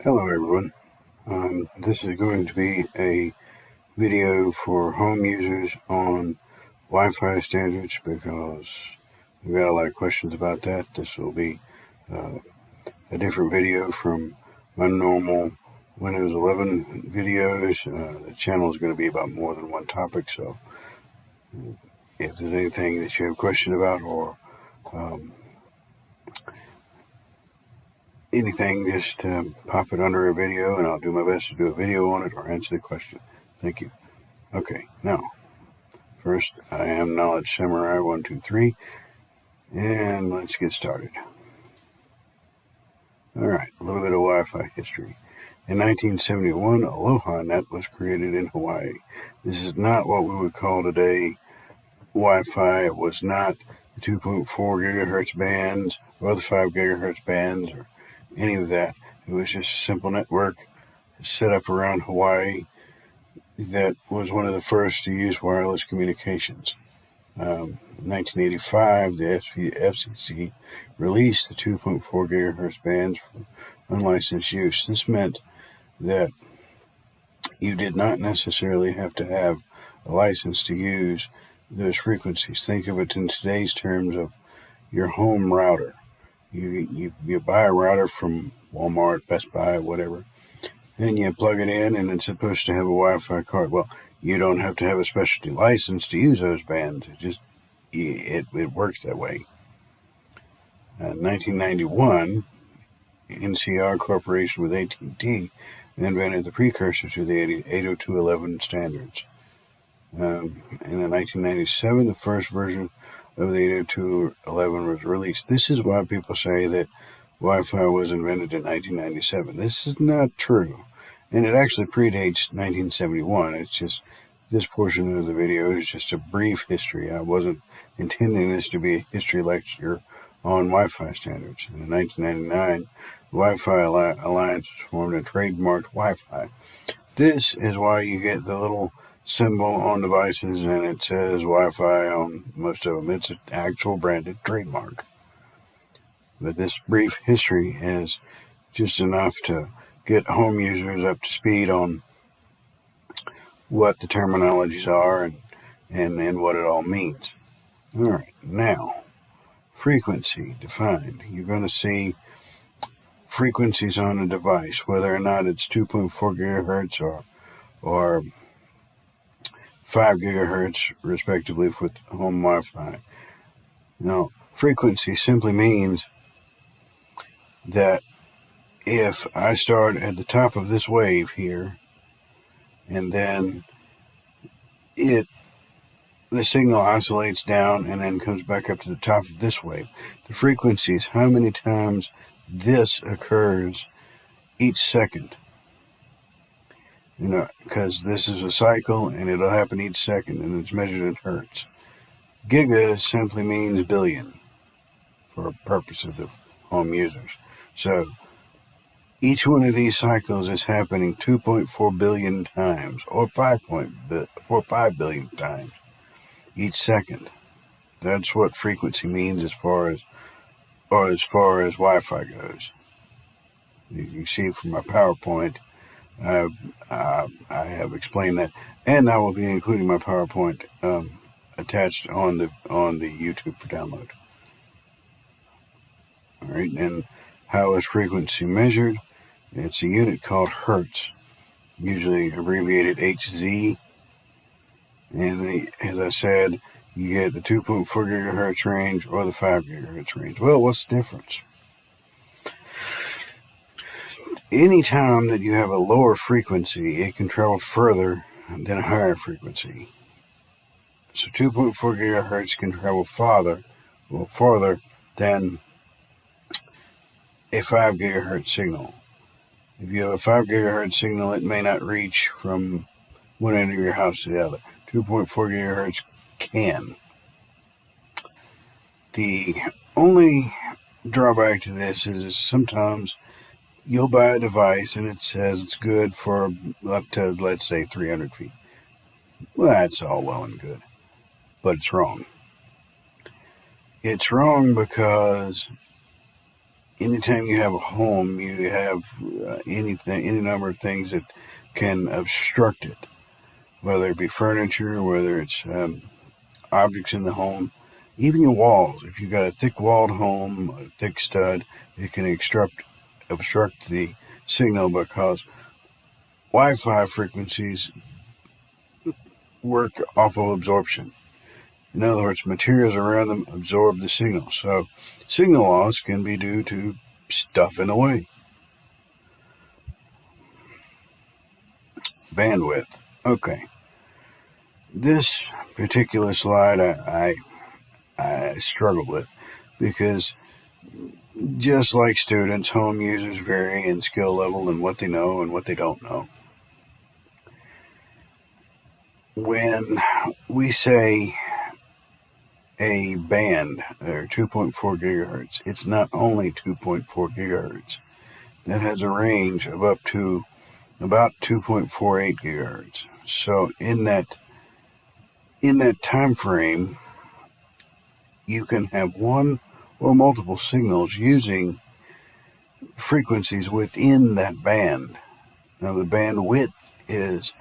Hello everyone. This is going to be a video for home users on Wi-Fi standards because we've got a lot of questions about that. This will be a different video from my normal Windows 11 videos. The channel is going to be about more than one topic, so if there's anything that you have a question about or anything, just pop it under a video and I'll do my best to do a video on it or answer the question. Thank you. Okay, now, first I am Knowledge Samurai 123, and let's get started. Alright, a little bit of Wi-Fi history. In 1971, Aloha Net was created in Hawaii. This is not what we would call today Wi-Fi. It was not the 2.4 gigahertz bands or the 5 gigahertz bands or any of that. It was just a simple network set up around Hawaii that was one of the first to use wireless communications. In 1985, the FCC released the 2.4 gigahertz bands for unlicensed use. This meant that you did not necessarily have to have a license to use those frequencies. Think of it in today's terms of your home router. You buy a router from Walmart, Best Buy, whatever, and you plug it in and it's supposed to have a Wi-Fi card. Well, you don't have to have a specialty license to use those bands. It works that way. 1991, NCR Corporation with AT&T invented the precursor to the 802.11 standards. And in 1997, the first version of the 802.11 was released. This is why people say that Wi-Fi was invented in 1997. This is not true, and it actually predates 1971. It's just this portion of the video is just a brief history. I wasn't intending this to be a history lecture on Wi-Fi standards. In 1999, the Wi-Fi Alliance was formed and trademarked Wi-Fi. This is why you get the little symbol on devices and it says Wi-Fi on most of them. It's an actual branded trademark. But this brief history is just enough to get home users up to speed on what the terminologies are and what it all means. All right, now, frequency defined. You're going to see frequencies on a device, whether or not it's 2.4 gigahertz or 5 gigahertz, respectively, with home Wi-Fi. Now, frequency simply means that if I start at the top of this wave here, and then the signal oscillates down and then comes back up to the top of this wave. The frequency is how many times this occurs each second. Because this is a cycle and it'll happen each second and it's measured in hertz. Giga simply means billion for purposes of home users. So each one of these cycles is happening 2.4 billion times or 5 billion times each second. That's what frequency means as far as Wi-Fi goes. You see from my PowerPoint, I have explained that, and I will be including my PowerPoint attached on the YouTube for download. All right, and how is frequency measured? It's a unit called hertz, usually abbreviated Hz. And as I said, you get the 2.4 gigahertz range or the 5 gigahertz range. Well, what's the difference? Anytime that you have a lower frequency, it can travel further than a higher frequency. So 2.4 gigahertz can travel farther than a 5 gigahertz signal. If you have a 5 gigahertz signal, it may not reach from one end of your house to the other. 2.4 gigahertz can. The only drawback to this is sometimes you'll buy a device and it says it's good for up to, let's say, 300 feet. Well, that's all well and good, but it's wrong. It's wrong because anytime you have a home, you have any number of things that can obstruct it, whether it be furniture, whether it's objects in the home, even your walls. If you've got a thick walled home, a thick stud, it can obstruct the signal because Wi-Fi frequencies work off of absorption. In other words, materials around them absorb the signal. So signal loss can be due to stuff in the way. Bandwidth. Okay. This particular slide I struggle with because just like students, home users vary in skill level and what they know and what they don't know. When we say a band or 2.4 gigahertz, it's not only 2.4 gigahertz. That has a range of up to about 2.48 gigahertz. So in that time frame, you can have one or multiple signals using frequencies within that band. Now the bandwidth is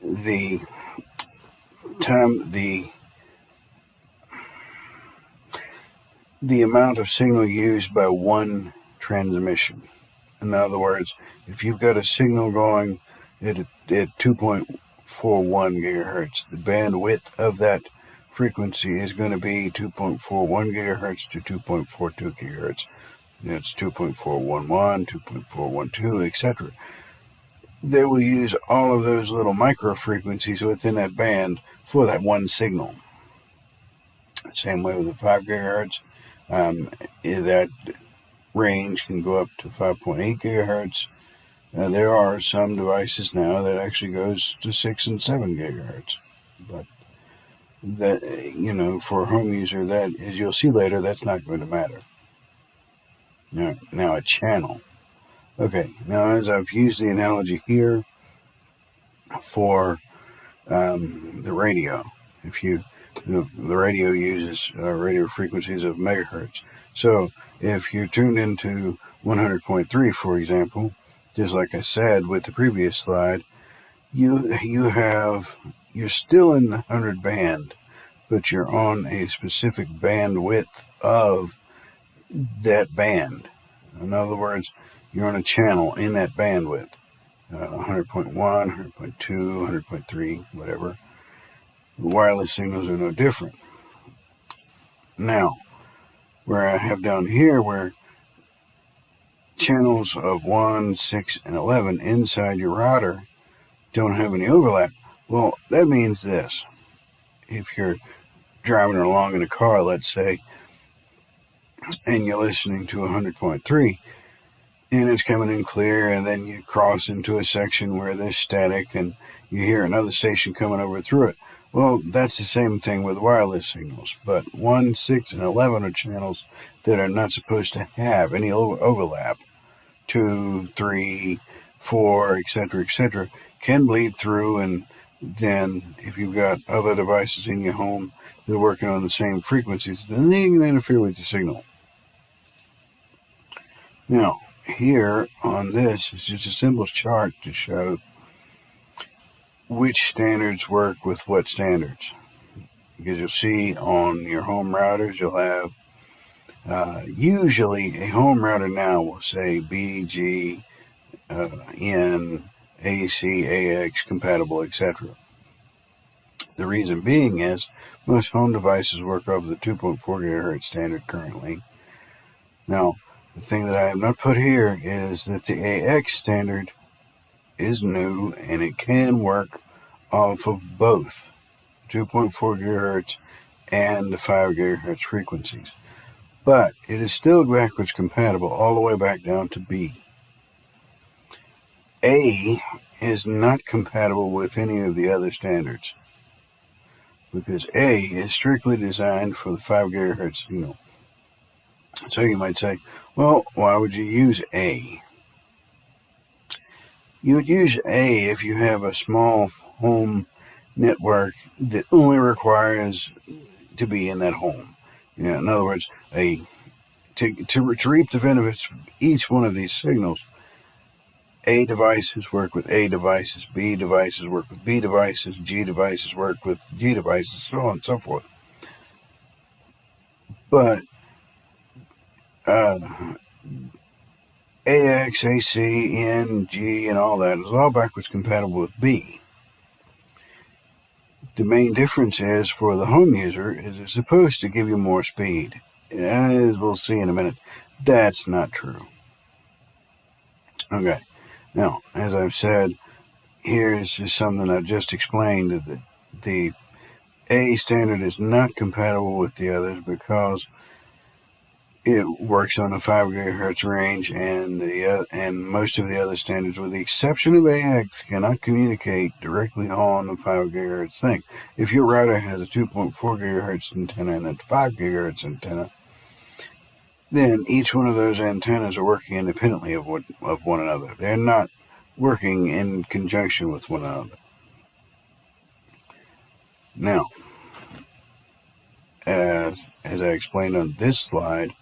the time the amount of signal used by one transmission. In other words, if you've got a signal going at 2.41 gigahertz, the bandwidth of that frequency is going to be 2.41 gigahertz to 2.42 gigahertz. It's 2.411, 2.412, etc. They will use all of those little micro frequencies within that band for that one signal. Same way with the 5 gigahertz. That range can go up to 5.8 gigahertz. There are some devices now that actually goes to 6 and 7 gigahertz. But that, for a home user, that, as you'll see later, that's not going to matter. Now a channel. Okay, now as I've used the analogy here for the radio, the radio uses radio frequencies of megahertz. So if you're tuned into 100.3, for example, just like I said with the previous slide, you're still in the 100 band, but you're on a specific bandwidth of that band. In other words, you're on a channel in that bandwidth, 100.1, 100.2, 100.3, whatever. Wireless signals are no different. Now, where I have down here where channels of 1, 6, and 11 inside your router don't have any overlap, well, that means this. If you're driving along in a car, let's say, and you're listening to 100.3, and it's coming in clear, and then you cross into a section where there's static, and you hear another station coming over through it. Well, that's the same thing with wireless signals, but 1, 6, and 11 are channels that are not supposed to have any overlap. 2, 3, 4, etc., can bleed through, and then if you've got other devices in your home that are working on the same frequencies, then they can interfere with your signal. Now, here on this is just a simple chart to show which standards work with what standards. Because you'll see on your home routers, you'll have usually a home router now will say BG, N, AC, AX, compatible, etc. The reason being is most home devices work off the 2.4 gigahertz standard currently. Now, the thing that I have not put here is that the AX standard is new and it can work off of both 2.4 gigahertz and the 5 gigahertz frequencies. But it is still backwards compatible all the way back down to B. A is not compatible with any of the other standards because A is strictly designed for the 5 gigahertz signal. So you might say, well, why would you use A? You would use A if you have a small home network that only requires to be in that home. In other words, a to reap the benefits of each one of these signals, A devices work with A devices, B devices work with B devices, G devices work with G devices, so on and so forth. But AX, AC, N, G, and all that is all backwards compatible with B. The main difference is for the home user is it's supposed to give you more speed. As we'll see in a minute, that's not true. Okay, now, as I've said, here's just something I just explained, that the A standard is not compatible with the others because it works on a 5 gigahertz range, and most of the other standards, with the exception of AX, cannot communicate directly on a 5 gigahertz thing. If your router has a 2.4 gigahertz antenna and a 5 gigahertz antenna, then each one of those antennas are working independently of one another. They're not working in conjunction with one another. Now, as I explained on this slide,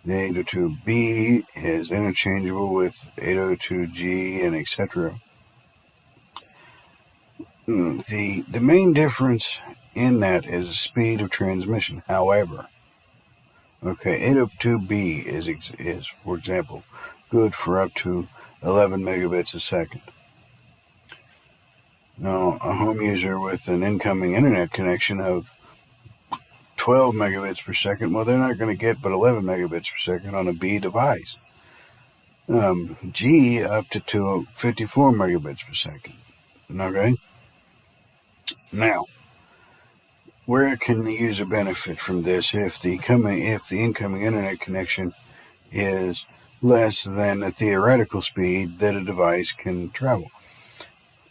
the 802B is interchangeable with 802G and etc. The main difference in that is the speed of transmission. However, 802B is, for example, good for up to 11 megabits a second. Now, a home user with an incoming internet connection of 12 megabits per second, well, they're not going to get but 11 megabits per second on a B device. G up to 54 megabits per second. Okay? Now, where can the user benefit from this if the incoming internet connection is less than the theoretical speed that a device can travel?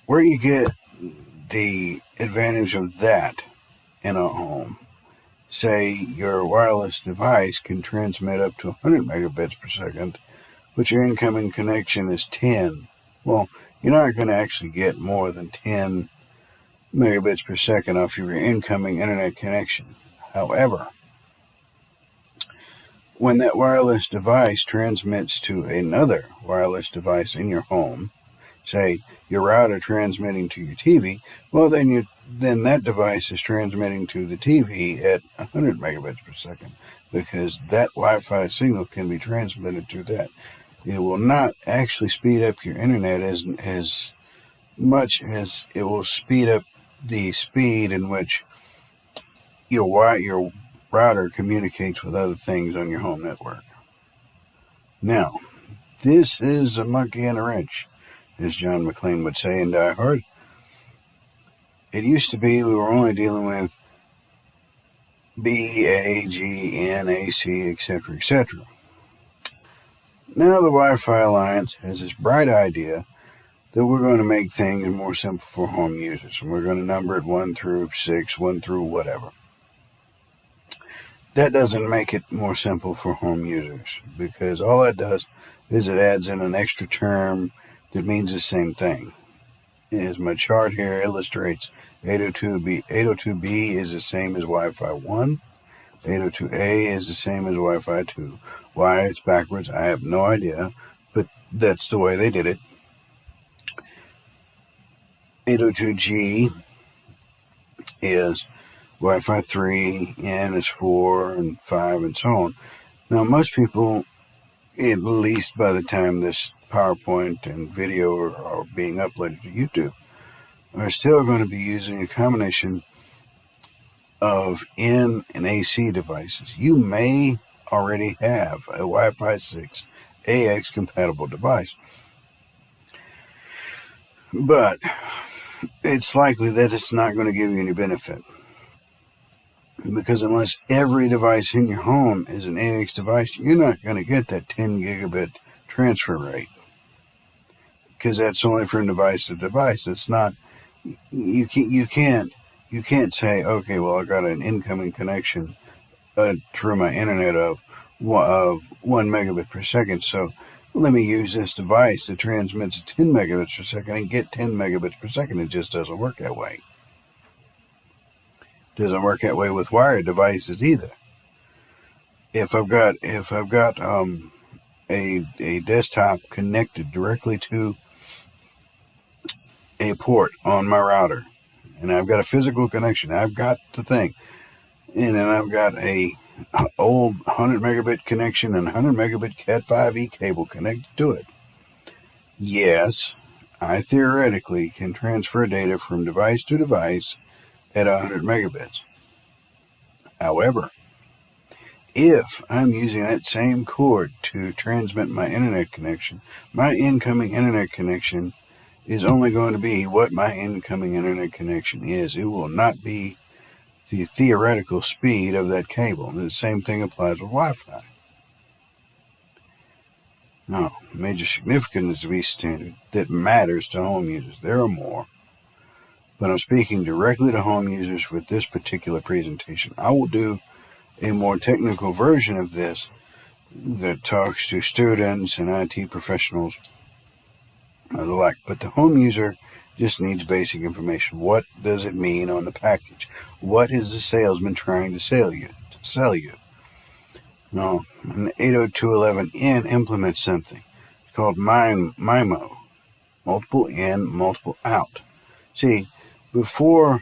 Where you get the advantage of that in a home, say your wireless device can transmit up to 100 megabits per second, but your incoming connection is 10. Well, you're not going to actually get more than 10 megabits per second off your incoming internet connection. However, when that wireless device transmits to another wireless device in your home, say your router transmitting to your TV, well, then that device is transmitting to the TV at 100 megabits per second, because that Wi-Fi signal can be transmitted to that. It will not actually speed up your internet as much as it will speed up the speed in which your router communicates with other things on your home network. Now, this is a monkey and a wrench, as John McClane would say in Die Hard. It used to be we were only dealing with B, A, G, N, A, C, etc., etc. Now the Wi-Fi Alliance has this bright idea that we're going to make things more simple for home users, and we're going to number it 1 through 6, 1 through whatever. That doesn't make it more simple for home users, because all that does is it adds in an extra term that means the same thing. As my chart here illustrates, 802B is the same as Wi-Fi 1. 802A is the same as Wi-Fi 2. Why it's backwards, I have no idea, but that's the way they did it. 802G is Wi-Fi 3, N is 4, and 5, and so on. Now, most people, at least by the time this PowerPoint and video are being uploaded to YouTube, are still going to be using a combination of N and AC devices. You may already have a Wi-Fi 6 AX compatible device, but it's likely that it's not going to give you any benefit, because unless every device in your home is an AX device, you're not going to get that 10 gigabit transfer rate, because that's only from device to device. It's not, you can't say, okay, well, I got an incoming connection through my internet of 1 megabit per second, so let me use this device that transmits 10 megabits per second and get 10 megabits per second. It just doesn't work that way. It doesn't work that way with wired devices either. if I've got a desktop connected directly to a port on my router, and I've got a physical connection, I've got the thing, and then I've got a old 100 megabit connection and 100 megabit Cat 5e cable connected to it. Yes, I theoretically can transfer data from device to device at 100 megabits. However, if I'm using that same cord to transmit my internet connection, my incoming internet connection is only going to be what my incoming internet connection is. It will not be the theoretical speed of that cable. And the same thing applies with Wi-Fi. Now, major significance of each standard that matters to home users. There are more, but I'm speaking directly to home users with this particular presentation. I will do a more technical version of this that talks to students and IT professionals or the like. But the home user just needs basic information. What does it mean on the package? What is the salesman trying to sell you? No, an 802.11n implements something called MIMO, multiple in, multiple out. See, before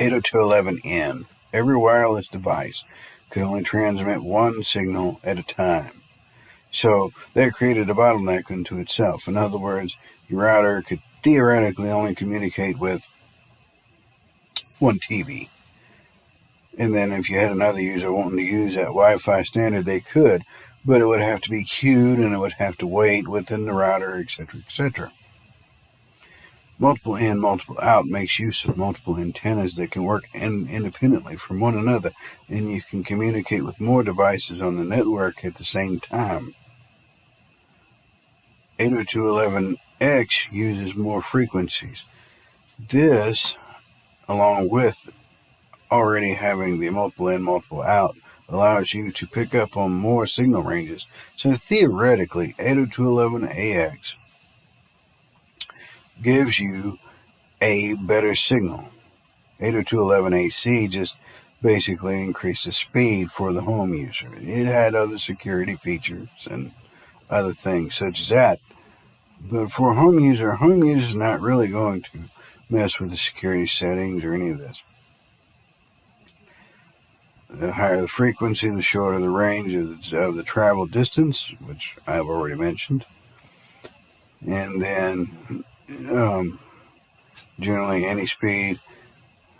802.11n, every wireless device could only transmit one signal at a time. So that created a bottleneck unto itself. In other words, your router could theoretically only communicate with one TV. And then if you had another user wanting to use that Wi-Fi standard, they could, but it would have to be queued and it would have to wait within the router, etc., etc. Multiple in, multiple out makes use of multiple antennas that can work independently from one another, and you can communicate with more devices on the network at the same time. 802.11x uses more frequencies. This, along with already having the multiple in, multiple out, allows you to pick up on more signal ranges. So theoretically, 802.11ax gives you a better signal. 802.11ac just basically increases speed for the home user. It had other security features and other things such as that. But for a home user is not really going to mess with the security settings or any of this. The higher the frequency, the shorter the range of the travel distance, which I've already mentioned. And then generally any speed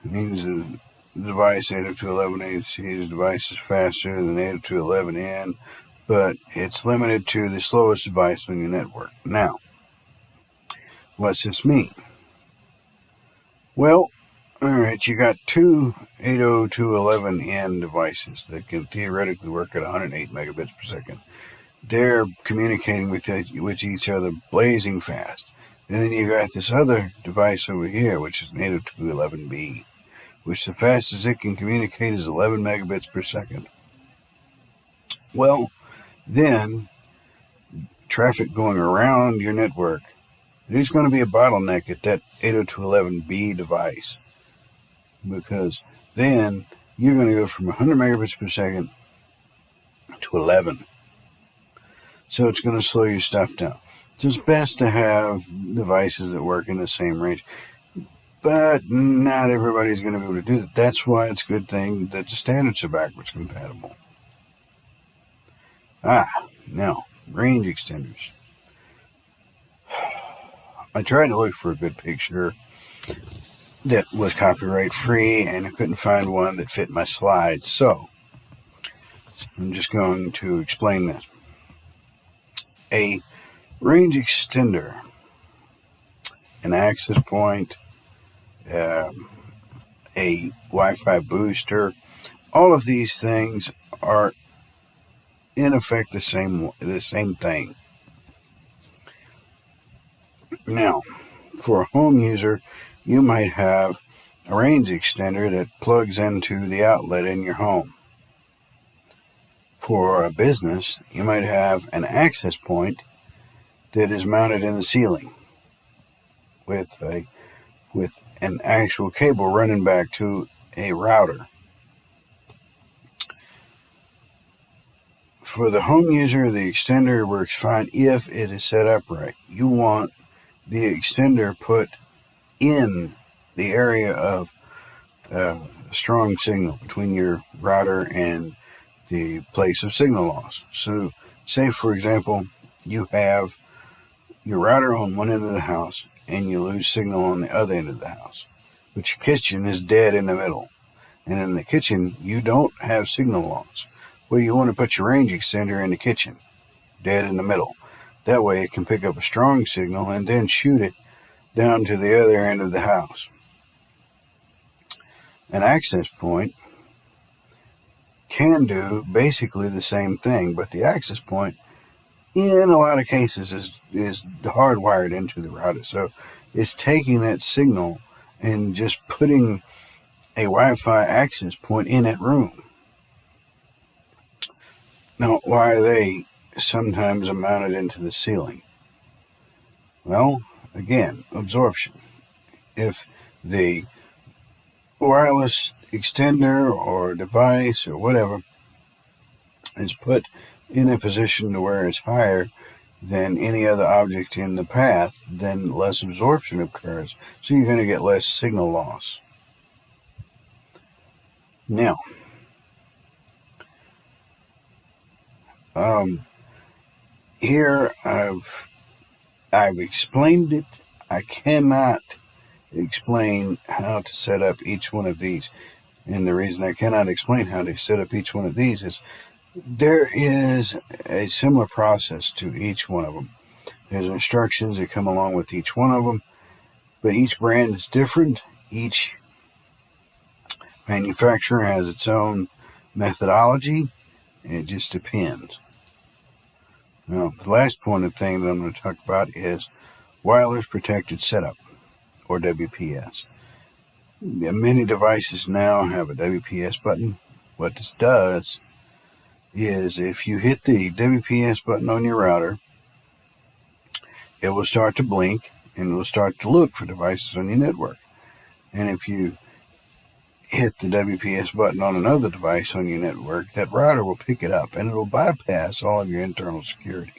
means the device 802.11ac's device is faster than 802.11n, but it's limited to the slowest device on your network. Now, what's this mean? Well, alright, you got two 802.11n devices that can theoretically work at 108 megabits per second. They're communicating with each other blazing fast. And then you got this other device over here, which is an 802.11b, which the fastest it can communicate is 11 megabits per second. Well, then, traffic going around your network, there's going to be a bottleneck at that 802.11b device, because then you're going to go from 100 megabits per second to 11. So it's going to slow your stuff down. So it's best to have devices that work in the same range. But not everybody's going to be able to do that. That's why it's a good thing that the standards are backwards compatible. Now, range extenders. I tried to look for a good picture that was copyright free, and I couldn't find one that fit my slides. So I'm just going to explain this. A range extender, an access point, a Wi-Fi booster, all of these things are in effect the same thing. Now, for a home user, you might have a range extender that plugs into the outlet in your home. For a business, you might have an access point that is mounted in the ceiling with an actual cable running back to a router. For the home user, the extender works fine if it is set up right. You want the extender put in the area of strong signal between your router and the place of signal loss. So, say for example, you have your router on one end of the house and you lose signal on the other end of the house, but your kitchen is dead in the middle. And in the kitchen, you don't have signal loss. Well, you want to put your range extender in the kitchen, dead in the middle. That way it can pick up a strong signal and then shoot it down to the other end of the house. An access point can do basically the same thing, but the access point in a lot of cases is hardwired into the router. So it's taking that signal and just putting a Wi-Fi access point in that room. Now, why are they sometimes mounted into the ceiling? Well, again, absorption. If the wireless extender or device or whatever is put in a position to where it's higher than any other object in the path, then less absorption occurs, so you're going to get less signal loss. Now, here I've explained it. I cannot explain how to set up each one of these. And the reason I cannot explain how to set up each one of these is there is a similar process to each one of them. There's instructions that come along with each one of them, but each brand is different. Each manufacturer has its own methodology. It just depends. Now, the last pointed thing that I'm going to talk about is wireless protected setup, or WPS. Many devices now have a WPS button. What this does is if you hit the WPS button on your router, it will start to blink and it will start to look for devices on your network. And if you hit the WPS button on another device on your network, that router will pick it up and it will bypass all of your internal security.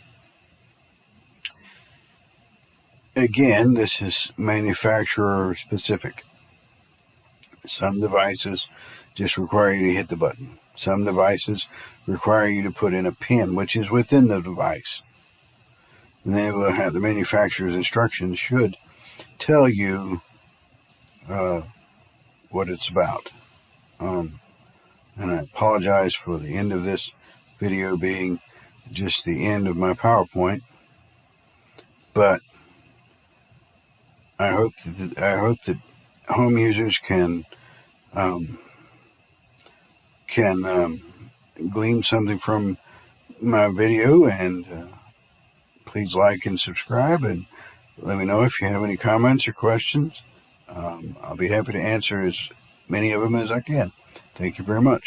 Again, this is manufacturer specific. Some devices just require you to hit the button. Some devices require you to put in a pin, which is within the device. And they will have the manufacturer's instructions should tell you what it's about. And I apologize for the end of this video being just the end of my PowerPoint, but I hope that home users can glean something from my video, and please like and subscribe, and let me know if you have any comments or questions. I'll be happy to answer as many of them as I can. Thank you very much.